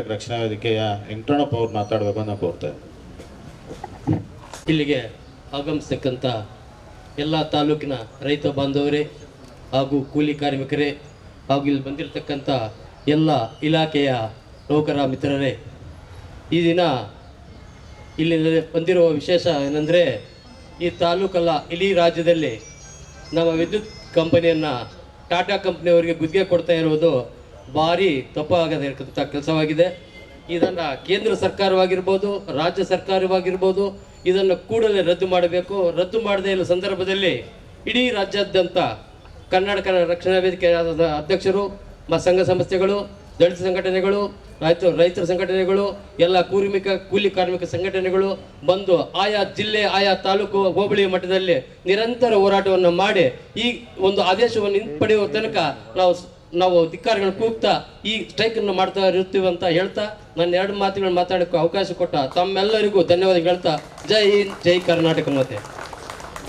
ಕರ್ನಾಟಕ ರಕ್ಷಣಾ ವೇದಿಕೆಯ ವೆಂಕಟಣ್ಣಪ್ಪ ಅವ್ರು ಮಾತಾಡಬೇಕು ಅಂತ ಕೋರ್ತೇವೆ. ಇಲ್ಲಿಗೆ ಆಗಮಿಸ್ತಕ್ಕಂಥ ಎಲ್ಲ ತಾಲೂಕಿನ ರೈತ ಬಾಂಧವರೇ ಹಾಗೂ ಕೂಲಿ ಕಾರ್ಮಿಕರೇ ಹಾಗೂ ಇಲ್ಲಿ ಬಂದಿರತಕ್ಕಂಥ ಎಲ್ಲ ಇಲಾಖೆಯ ನೌಕರ ಮಿತ್ರರೇ, ಈ ದಿನ ಇಲ್ಲಿ ಬಂದಿರುವ ವಿಶೇಷ ಏನಂದರೆ, ಈ ತಾಲೂಕಲ್ಲ ಇಡೀ ರಾಜ್ಯದಲ್ಲಿ ನಮ್ಮ ವಿದ್ಯುತ್ ಕಂಪನಿಯನ್ನು ಟಾಟಾ ಕಂಪ್ನಿಯವರಿಗೆ ಗುತ್ತಿಗೆ ಕೊಡ್ತಾ ಇರುವುದು ಭಾರಿ ತಪ್ಪಾಗದಿರತಕ್ಕಂಥ ಕೆಲಸವಾಗಿದೆ. ಇದನ್ನು ಕೇಂದ್ರ ಸರ್ಕಾರವಾಗಿರ್ಬೋದು, ರಾಜ್ಯ ಸರ್ಕಾರವಾಗಿರ್ಬೋದು, ಇದನ್ನು ಕೂಡಲೇ ರದ್ದು ಮಾಡಬೇಕು. ರದ್ದು ಮಾಡದೇ ಇರುವ ಸಂದರ್ಭದಲ್ಲಿ ಇಡೀ ರಾಜ್ಯಾದ್ಯಂತ ಕರ್ನಾಟಕ ರಕ್ಷಣಾ ವೇದಿಕೆಯ ಅಧ್ಯಕ್ಷರು, ಸಂಘ ಸಂಸ್ಥೆಗಳು, ದಲಿತ ಸಂಘಟನೆಗಳು, ರೈತರ ಸಂಘಟನೆಗಳು, ಎಲ್ಲ ಕೂಲಿ ಕಾರ್ಮಿಕ ಸಂಘಟನೆಗಳು ಬಂದು ಆಯಾ ಜಿಲ್ಲೆ, ಆಯಾ ತಾಲೂಕು, ಹೋಬಳಿ ಮಟ್ಟದಲ್ಲಿ ನಿರಂತರ ಹೋರಾಟವನ್ನು ಮಾಡಿ ಈ ಒಂದು ಆದೇಶವನ್ನು ಹಿಂಪಡೆಯುವ ತನಕ ನಾವು ಧಿಕ್ಕಾರಗಳನ್ನು ಕೂಗ್ತಾ ಈ ಸ್ಟ್ರೈಕನ್ನು ಮಾಡ್ತಾ ಇರ್ತೀವಿ ಅಂತ ಹೇಳ್ತಾ ನನ್ನ 2 ಮಾತುಗಳನ್ನು ಮಾತಾಡೋಕ್ಕೆ ಅವಕಾಶ ಕೊಟ್ಟ ತಮ್ಮೆಲ್ಲರಿಗೂ ಧನ್ಯವಾದ ಹೇಳ್ತಾ ಜೈ ಹಿಂದ್, ಜೈ ಕರ್ನಾಟಕ ಮಾತೆ.